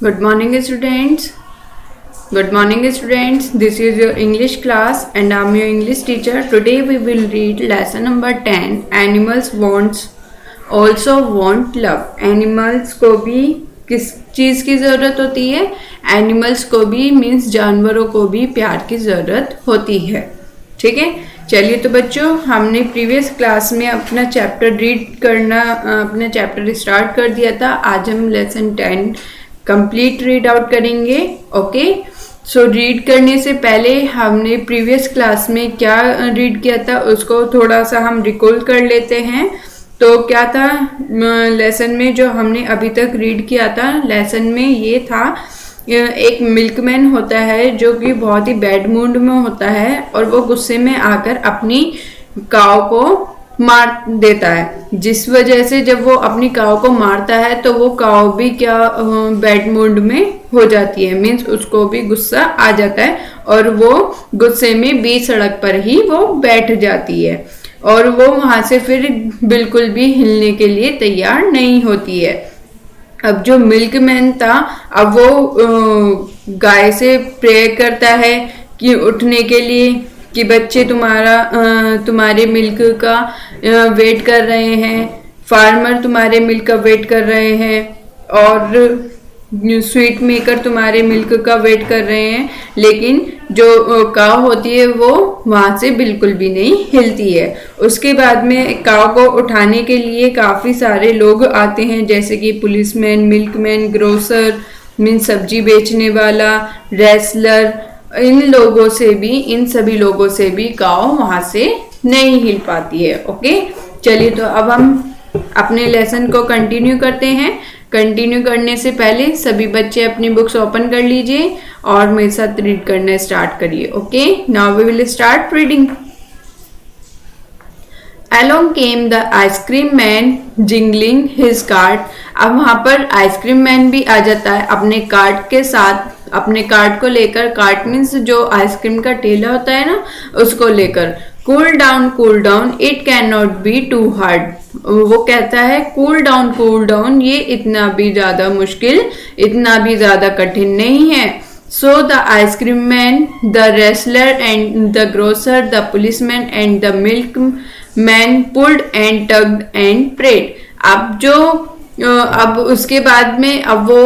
Good morning, students. Good morning, students. This is your English class, and I'm your English teacher. Today we will read lesson number 10. Animals also want love. Animals को भी किस चीज़ की ज़रूरत होती है? Animals को भी means जानवरों को भी प्यार की ज़रूरत होती है. ठीक है, चलिए तो बच्चों, हमने प्रीवियस क्लास में अपना चैप्टर स्टार्ट कर दिया था. आज हम लेसन 10 कंप्लीट रीड आउट करेंगे. ओके, सो रीड करने से पहले हमने प्रीवियस क्लास में क्या रीड किया था उसको थोड़ा सा हम रिकॉल कर लेते हैं. तो क्या था लेसन में जो हमने अभी तक रीड किया था? लेसन में ये था, एक मिल्कमैन होता है जो कि बहुत ही बैड मूड में होता है और वो गुस्से में आकर अपनी काव को मार देता है. जिस वजह से जब वो अपनी काव को मारता है तो वो काव भी क्या बैड मूड में हो जाती है, मीन्स उसको भी गुस्सा आ जाता है और वो गुस्से में बीच सड़क पर ही वो बैठ जाती है और वो वहां से फिर बिल्कुल भी हिलने के लिए तैयार नहीं होती है. अब जो मिल्कमैन था, अब वो गाय से प्रे करता है कि उठने के लिए कि बच्चे तुम्हारे मिल्क का वेट कर रहे हैं, फार्मर तुम्हारे मिल्क का वेट कर रहे हैं और स्वीट मेकर तुम्हारे मिल्क का वेट कर रहे हैं. लेकिन जो काव होती है वो वहां से बिल्कुल भी नहीं हिलती है. उसके बाद में काव को उठाने के लिए काफी सारे लोग आते हैं, जैसे कि पुलिसमैन, मिल्कमैन, ग्रोसर मीन सब्जी बेचने वाला, रेसलर. इन सभी लोगों से भी काव वहां से नहीं हिल पाती है. ओके, चलिए तो अब हम अपने लेसन को कंटिन्यू करते हैं. कंटिन्यू करने से पहले सभी बच्चे अपनी बुक्स ओपन कर लीजिए और मेरे साथ रीड करना स्टार्ट करिए. Okay, now we will start reading. Along came the ice cream man jingling his cart. अब वहां पर आइसक्रीम मैन भी आ जाता है अपने कार्ट के साथ, अपने कार्ट को लेकर. कार्ट मीन्स जो आइसक्रीम का ठेला होता है ना, उसको लेकर. Cool down, it can not be too hard. वो कहता है कूल डाउन, ये इतना भी ज्यादा मुश्किल, इतना भी ज्यादा कठिन नहीं है. So the ice cream man, the wrestler and the grocer, the policeman and the milkman pulled and tugged and prayed. अब उसके बाद में अब वो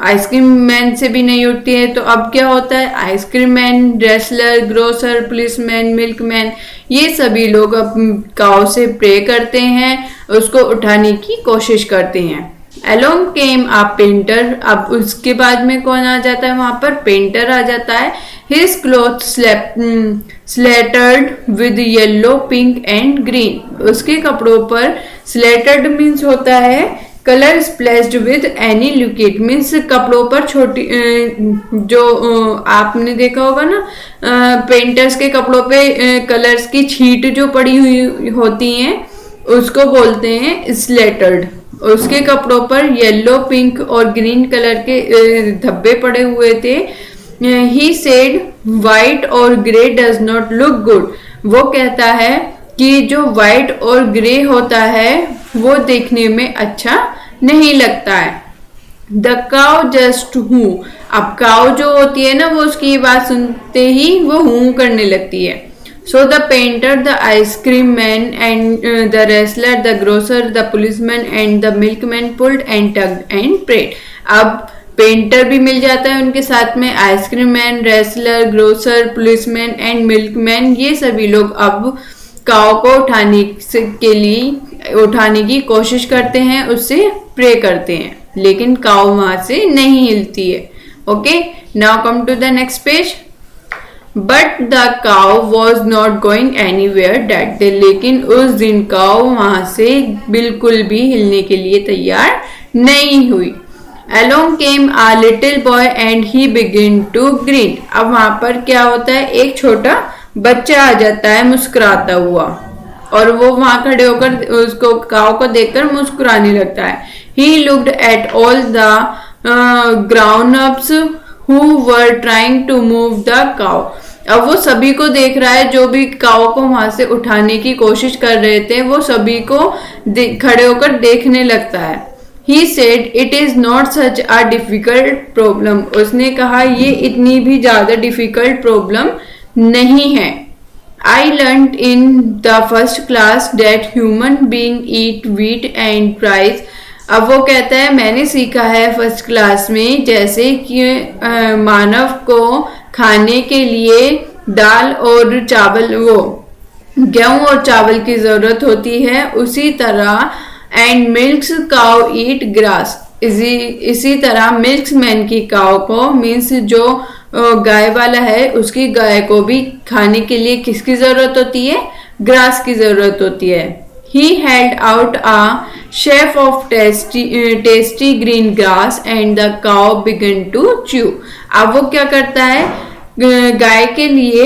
आइसक्रीम मैन से भी नहीं उठती है, तो अब क्या होता है? Ice cream man, wrestler, grocer, policeman, milkman, ये सभी लोग अब काव से प्रे करते हैं, उसको उठाने की कोशिश करते हैं. Along came a painter. अब उसके बाद में कौन आ जाता है? वहां पर पेंटर आ जाता है. His clothes slattered with yellow, pink and green. उसके कपड़ों पर slattered means होता है colour splashed with any liquid, means कपड़ों पर छोटी जो आपने देखा होगा ना, पेंटर्स के कपड़ों पे कलर्स की छीट जो पड़ी हुई होती हैं उसको बोलते हैं स्लेटर्ड. उसके कपड़ों पर येलो, पिंक और ग्रीन कलर के धब्बे पड़े हुए थे. ही सेड व्हाइट और grey does not look good. वो कहता है कि जो व्हाइट और ग्रे होता है वो देखने में अच्छा नहीं लगता है. द काव जस्ट हूँ. अब काव जो होती है ना, वो उसकी बात सुनते ही वो हूँ करने लगती है. So the painter, the ice cream man and the wrestler, the grocer, the policeman and the milkman pulled and tugged and prayed. अब पेंटर भी मिल जाता है उनके साथ में, ice cream man, wrestler, grocer, policeman and milkman. ये सभी लोग अब काव को उठाने की कोशिश करते हैं, उससे प्रे करते हैं, लेकिन काव वहां से नहीं हिलती है. Okay, now come to the next page. But the cow was not going anywhere that day. लेकिन उस दिन काव वहां से बिल्कुल भी हिलने के लिए तैयार नहीं हुई. Along came a little boy and he began to grin. अब वहां पर क्या होता है? एक छोटा बच्चा आ जाता है मुस्कुराता हुआ और वो वहां खड़े होकर उसको काव को देखकर मुस्कुराने लगता है. He looked at all the grown-ups who were trying to move the cow. अब वो सभी को देख रहा है जो भी काव को वहां से उठाने की कोशिश कर रहे थे, वो सभी को खड़े होकर देखने लगता है. He said it is not such a difficult problem. उसने कहा ये इतनी भी ज़्यादा difficult problem नहीं है. I learned in the first class that human being eat wheat and rice. अब वो कहता है मैंने सीखा है फर्स्ट क्लास में जैसे कि मानव को खाने के लिए दाल और चावल वो गेहूं और चावल की जरूरत होती है उसी तरह and milks cow eat grass इसी तरह मिल्क्स मैन की काउ को मीन्स जो गाय वाला है उसकी गाय को भी खाने के लिए किसकी जरूरत होती है ग्रास की जरूरत होती है. He held out a sheaf of tasty green grass and the cow began to chew. अब वो क्या करता है गाय के लिए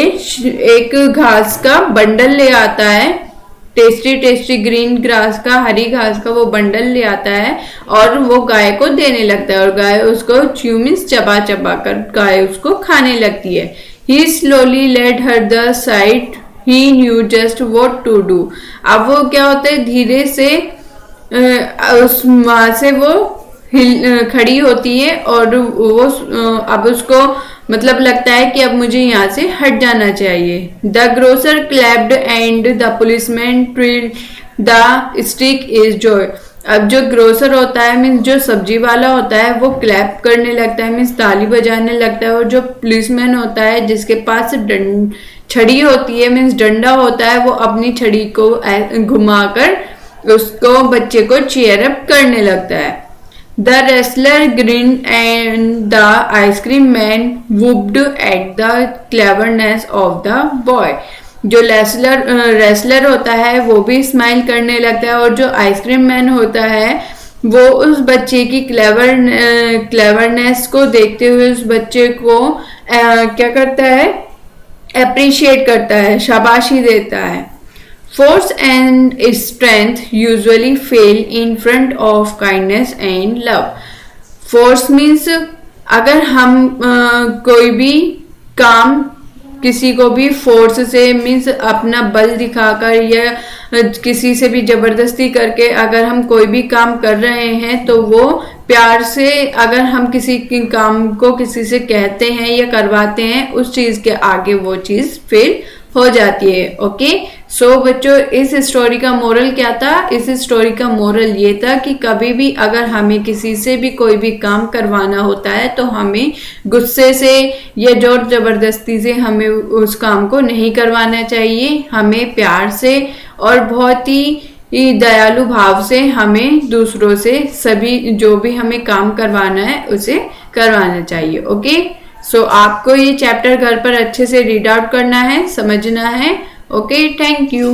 एक घास का बंडल ले आता है टेस्टी ग्रीन ग्रास का हरी घास का वो बंडल ले आता है और वो गाय को देने लगता है और गाय उसको च्यू मीन्स चबा कर गाय उसको खाने लगती है. He slowly led her the side. He knew just what to do. अब वो क्या होता है धीरे से उस वहां से वो खड़ी होती है और वो अब उसको मतलब लगता है कि अब मुझे यहाँ से हट जाना चाहिए. The grocer clapped and the policeman thrilled the stick is joy. अब जो ग्रोसर होता है मीन्स जो सब्जी वाला होता है वो क्लैप करने लगता है मीन्स ताली बजाने लगता है और जो पुलिसमैन होता है जिसके पास छड़ी होती है मीन्स डंडा होता है वो अपनी छड़ी को घुमाकर उसको बच्चे को चीयर अप करने लगता है. The wrestler grinned and the ice cream man whooped at the cleverness of the boy. जो रेसलर होता है वो भी स्माइल करने लगता है और जो आइसक्रीम मैन होता है वो उस बच्चे की क्लेवरनेस को देखते हुए उस बच्चे को क्या करता है अप्रिशिएट करता है शाबाशी देता है. Force and strength usually fail in front of kindness and love. Force means अगर हम कोई भी काम किसी को भी फोर्स से मीन्स अपना बल दिखाकर या किसी से भी जबरदस्ती करके अगर हम कोई भी काम कर रहे हैं तो वो प्यार से अगर हम किसी काम को किसी से कहते हैं या करवाते हैं उस चीज के आगे वो चीज फेल हो जाती है. ओके सो बच्चों इस स्टोरी का मोरल क्या था. इस स्टोरी का मोरल ये था कि कभी भी अगर हमें किसी से भी कोई भी काम करवाना होता है तो हमें गुस्से से या जोर जबरदस्ती से हमें उस काम को नहीं करवाना चाहिए. हमें प्यार से और बहुत ही दयालु भाव से हमें दूसरों से सभी जो भी हमें काम करवाना है उसे करवाना चाहिए. ओके सो आपको ये चैप्टर घर पर अच्छे से रीड आउट करना है समझना है. Okay thank you.